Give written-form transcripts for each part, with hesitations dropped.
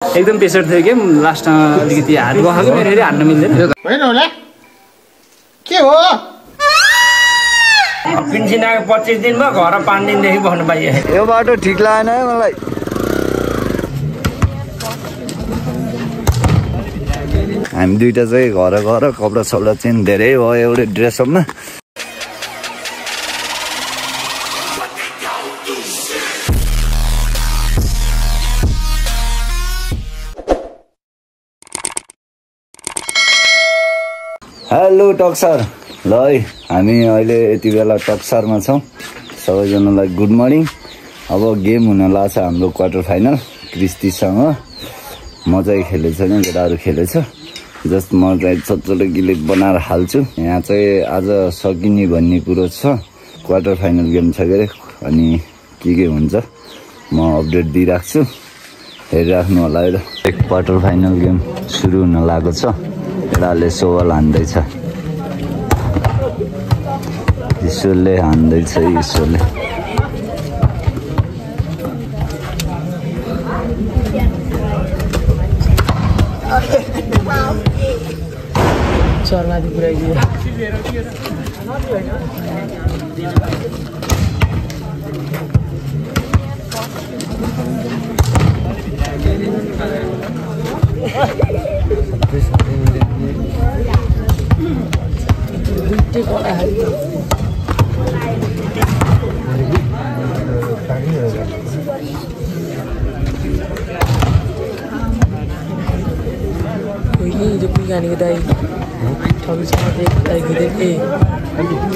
एकदम प्रेसर थियो गेम लास्टमा अलिकति हात गएको मेरो फेरि हान्न मिल्दैन होइन होला के हो पिन्सिनाको 25 दिनमा घर 5 दिनदेखि बस्नु पाइयो यो बाटो ठिक लागेन है मलाई हामी दुईटा चाहिँ घर गएर कपडा सपडा चेन्ज धेरै भयो एउटै ड्रेसअपमा हेलो टक्सर ल है हामी अहिले यति बेला टक्सरमा छौँ सबैजनालाई गुड मर्निङ अब गेम हुन लाग्छ हाम्रो क्वार्टर फाइनल क्रिस्टीसँग मजाले खेलेछ नि केटाहरू खेलेछ जस्ट म चाहिँ छोटो गिलेट बनाएर हाल्छु यहाँ चाहिँ आज सकिने भन्ने कुरो छ क्वार्टर फाइनल गेम छ के अरे अनि के हुन्छ म अपडेट दिइराख्छु हेरिराख्नु होला है एक क्वार्टर फाइनल गेम सुरु हुन लागेको छ केटाले सोवल हान्दैछ ईश्वरले हान्दैछ ईश्वरले चरमाथि पुऱ्याइदियो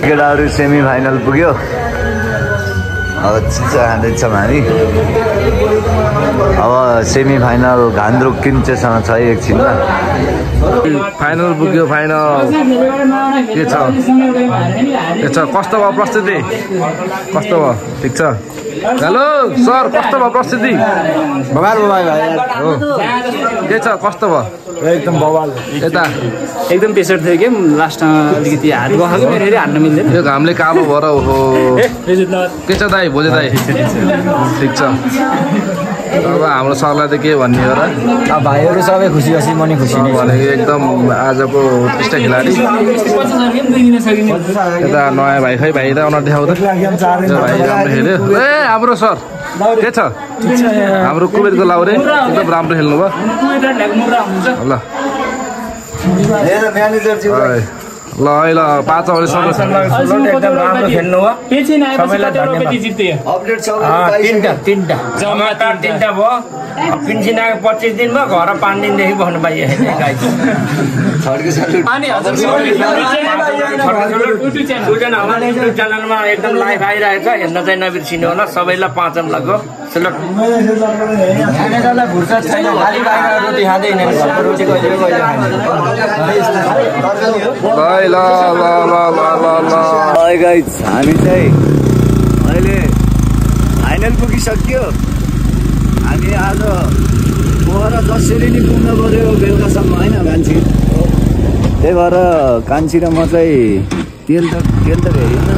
केटाहरू सेमी फाइनल पुग्यो अब चिजा खाँदैछौँ हामी अब सेमी फाइनल घान्द्रुक किन्चेसँग छ एकछिनमा फाइनल पुग्यो फाइनल के छ कस्तो भयो प्रस्तुति कस्तो भयो ठिक छ हेलो सर कस्तो भयो प्रस्तुति बवाल भाइ हो के छ कस्तो भयो एकदम बवाल यता एकदम प्रेसर थियो गेम लास्टमा अलिकति हात गएको मेरो फेरि हान्न मिल्दैन यो घामले काबु भएर ओहो के छ दाइ भोजे दाइ ठिक छ अब हाम्रो सरलाई त के भन्ने हो र अब भाइहरू सबै खुसी खुसी म नि खुसी भनेको एकदम आजको उत्कृष्ट खेलाडी यता नयाँ भाइ खै भाइ त अनुहार देखाउँदा भाइ राम्रो खेल्यो ए हाम्रो सर के छ हाम्रो कुवेतको लाउरे एकदम राम्रो खेल्नु भयो ल ल है ल 5 ओभर एकदम राम्रो खेल्नु हो सबैलाई धन्यवाद तीनटा जम्मा 3टा भयो पिन्सिनाको 25 दिनमा घर 5 दिनदेखि बस्नु पाइयो च्यानलमा एकदम लाइभ आइरहेको छ हेर्न चाहिँ नबिर्सिनु होला सबैलाई 5 लगो सेलट हामी चाहिँ अहिले फाइनल पुगिसक्यो हामी आज पोखरा जसरी नि पुग्न पऱ्यो बेलुकासम्म होइन कान्छी त्यही भएर कान्छी र म चाहिँ तेल त हेरेन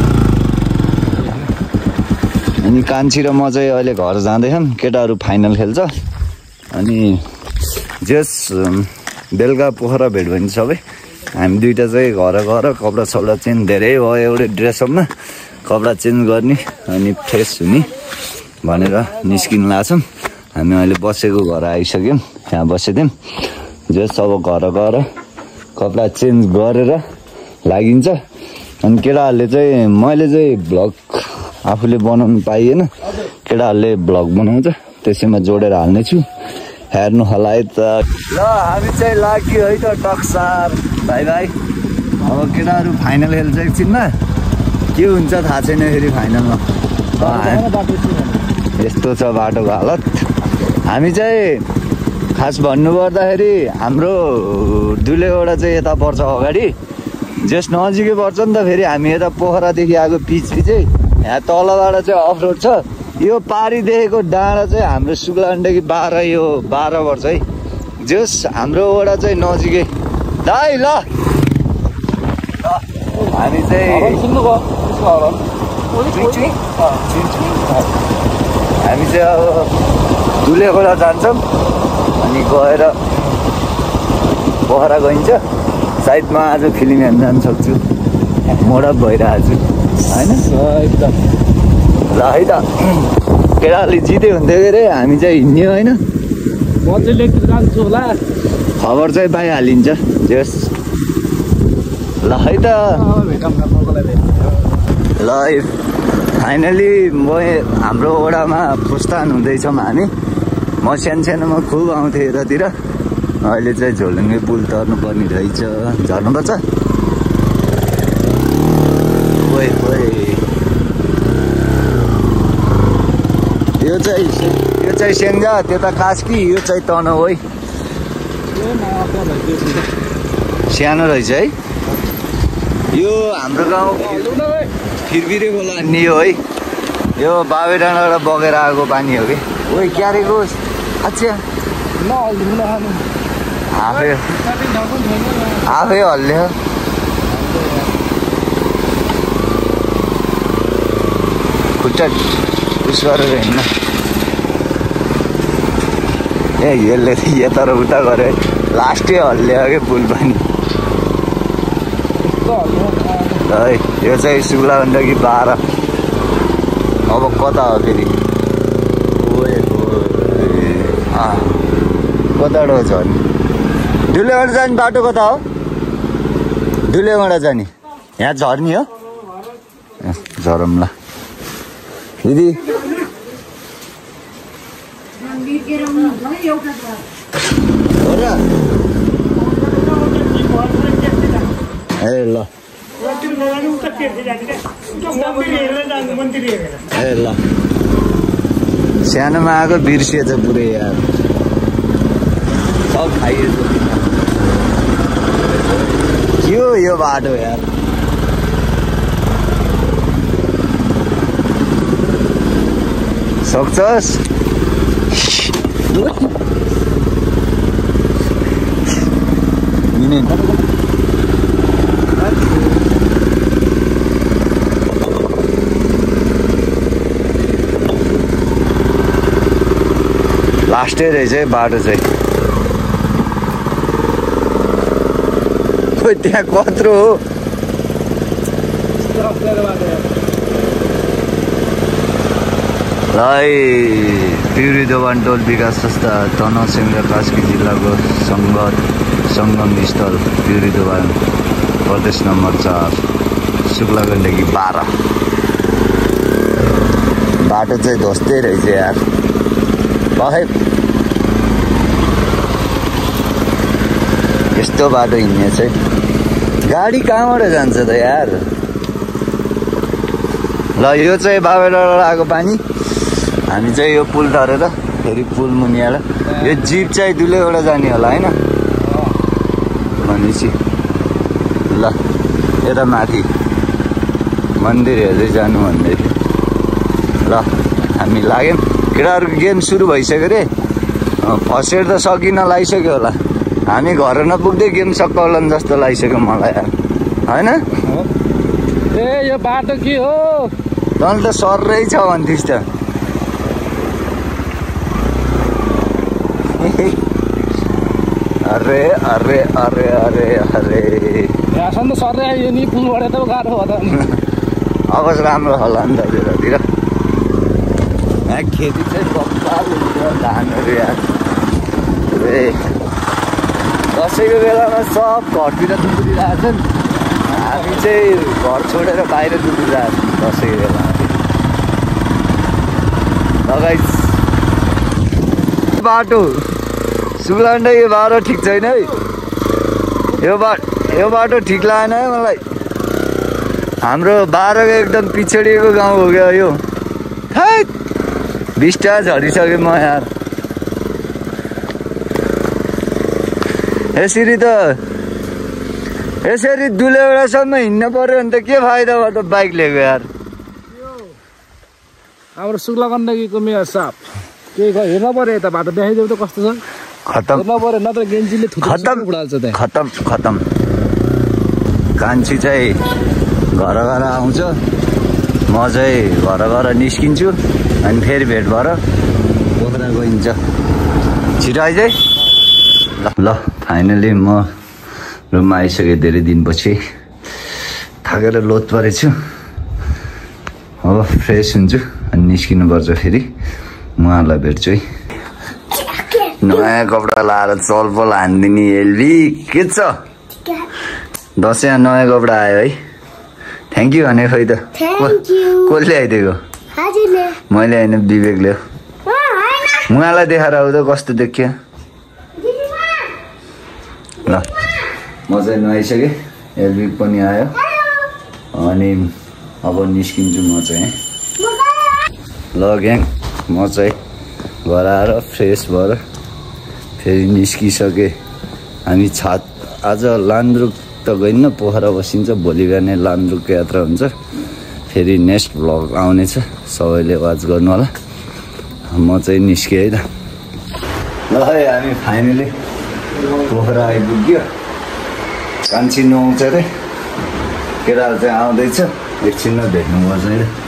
अनि कान्छी र म चाहिँ अहिले घर जाँदैछौँ केटाहरू फाइनल खेल्छ अनि जस बेलुका पोखरा भेट भइन्छ सबै हामी दुईटा चाहिँ घर गएर कपडा सपडा चेन्ज धेरै भयो एउटै ड्रेसअपमा कपडा चेन्ज गर्ने अनि फ्रेस हुने भनेर निस्किनु लाग्छौँ हामी अहिले बसेको घर आइसक्यौँ यहाँ बसेथ्यौँ जस अब घर गएर कपडा चेन्ज गरेर लागिन्छ अनि केटाहरूले चाहिँ मैले चाहिँ भ्लग आफूले बनाउनु पाइएन केटाहरूले भ्लग बनाउँछ त्यसैमा जोडेर हाल्नेछु हेर्नु होला है त ल हामी चाहिँ लाग्यो है त टक्सार भाइ भाइ अब केटाहरू फाइनल खेल्छ एकछिनमा के हुन्छ थाहा छैन फेरि फाइनलमा यस्तो छ बाटोको हालत हामी चाहिँ खास भन्नुपर्दाखेरि हाम्रो दुलेबाट चाहिँ यता पर्छ अगाडि जस नजिकै पर्छ नि त फेरि हामी यता पोखरादेखि आएको पिछै यहाँ तलबाट चाहिँ अफ रोड छ यो पारिदेखिको डाँडा चाहिँ हाम्रो शुक्लाण्डकी 12 वर्ष है जस हाम्रोबाट चाहिँ नजिकै दाइ ल हामी चाहिँ हामी चाहिँ अब दुलेगोडा जान्छौँ अनि भएर पोखरा गइन्छ। सायद म आज फिल्म हेर्न जान सक्छु, मोडअप भइरहेको छु होइन। एकदम ल है त केटाले जित्यो हुन्थ्यो के अरे, हामी चाहिँ हिँड्ने होइन। म चाहिँ लेख्न जान्छु होला। खबर चाहिँ पाइहालिन्छ जस। ल है त ल फाइनली हाम्रो वडामा प्रस्थान हुँदैछौँ हामी। म सानोमा खुब आउँथेँ यतातिर, अहिले चाहिँ झोलुङ्गे पुल तर्नु पर्ने रहेछ। झर्नुपर्छ। यो चाहिँ स्याङ्जा, त्यता कास्की, यो चाहिँ तनहु है। सानो रहेछ है यो। हाम्रो गाउँ फिरफिरे खोला नि हो है। यो बाबे डाँडाबाट बगेर आएको पानी हो कि। ओइ क्यारेको अच्छा आफै हल्ल्यो। खुट्टा उस गरेर हिँड्न। ए यसले यता र उता गरे लास्टै हल्ल्यो कि पुल पनि। है यो चाहिँ सुग्ला गण्डकी 12। अब कता हो फेरि? कताबाट झर्ने? दुलेगढा जाने बाटो कता हो? दुलेगढा जाने यहाँ झर्ने हो। झरौँ ल दिदी। ए ल सानोमा आएको बिर्सिएछ पुरै यार, सब खाइएछ। के हो यो बाटो यार? सक्छस्? लास्टै रहेछ है बाटो चाहिँ। खोइ त्यहाँ कत्रो हो। पिउरी दोभान टोल विकास संस्था तनहुँ र कास्की जिल्लाको सङ्गम स्थल पिउरी दोभान प्रदेश नम्बर 4 शुक्ला गण्डकी 12। बाटो चाहिँ ध्वस्तै रहेछ यार। यस्तो बाटो हिँड्ने चाहिँ गाडी कहाँबाट जान्छ त यार? ल यो चाहिँ बाबेडाँडाबाट आएको पानी। हामी चाहिँ यो पुल तरेर फेरि पुल मुनिबाट यो जिप चाहिँ दुलेगढा जाने होला होइन भनेपछि। ल यता माथि मन्दिर हेर्दै जानु भन्दै थियो। ल हामी लाग्यौँ। केटाहरूको गेम सुरु भइसक्यो रे। फर्स्ट एड त सकिन लागिसक्यो होला। हामी घर नपुग्दै गेम सकाउलान् जस्तो लागिसक्यो मलाई यार होइन। ए यो बाटो के हो? तल त सर्रै छ भन्थिस् त। अरे अरे अरे अरे अरे यहाँसम्म त सर्दै आयो नि, पुलबाट त गाह्रो हो त। अब राम्रो होला नि त त्यतातिर। यहाँ खेती चाहिँ बक्काल हुन्छ धानहरू यार। ए दसैँको बेलामा सब घरतिर दुधिरहेछन्। हामी चाहिँ घर छोडेर बाहिर दुधिरहेछौँ दसैँको बेलामा। लगाइ बाटो सुग्लाण्डा यो बाटो ठिक छैन है। यो बाटो ठिक लागेन है मलाई। हाम्रो 12को एकदम पिछडिएको गाउँ हो क्या यो। 20 टा झरिसकेँ म यार। यसरी दुलेगढासम्म हिँड्न पर्यो भने त के फाइदा भयो त बाइक लिएको यार। हाम्रो शुक्ला गण्डकीको मेयर साहब के हेर्न पर्यो यता बाटो देखाइदेऊ त कस्तो छ। खतम हेर्न पर्यो नत्र गेन्जीले उडाल्छ त्यहाँ। खतम। कान्छी चाहिँ घर आउँछ, म चाहिँ घर निस्किन्छु अनि फेरि भेट भएर पोखरा गइन्छ। छिटो आइज है। ल फाइनली म रुममा आइसकेँ धेरै दिनपछि। थाकेर लोत परेछु। अब फ्रेस हुन्छु अनि निस्किनुपर्छ फेरि। उहाँहरूलाई भेट्छु है। नयाँ कपडा लाएर चलपल हानिदिने एल्भी के छ? दसैँ नयाँ कपडा आयो है। थ्याङ्क यू भने खै त कसले आइदिएको? मैले होइन विवेकले। उहाँलाई देखाएर आउँदा कस्तो देखियो? ल म चाहिँ नुहाइसकेँ। एल्भी पनि आयो अनि अब निस्किन्छु म चाहिँ। ल ग्याङ म चाहिँ घर आएर फ्रेस भएर फेरि निस्किसकेँ। हामी छात आज लान्द्रुक त गइन्न, पोखरा बसिन्छ। भोलि बिहानै लान्द्रुकको यात्रा हुन्छ। फेरि नेक्स्ट भ्लग आउनेछ, सबैले वाच गर्नु होला। म चाहिँ निस्केँ है त। ल है हामी फाइनली पोखरा आइपुग्यो। कान्छी नुहाउँछ अरे, केटाहरू चाहिँ आउँदैछ। एकछिनमा भेट्नुपर्छ है।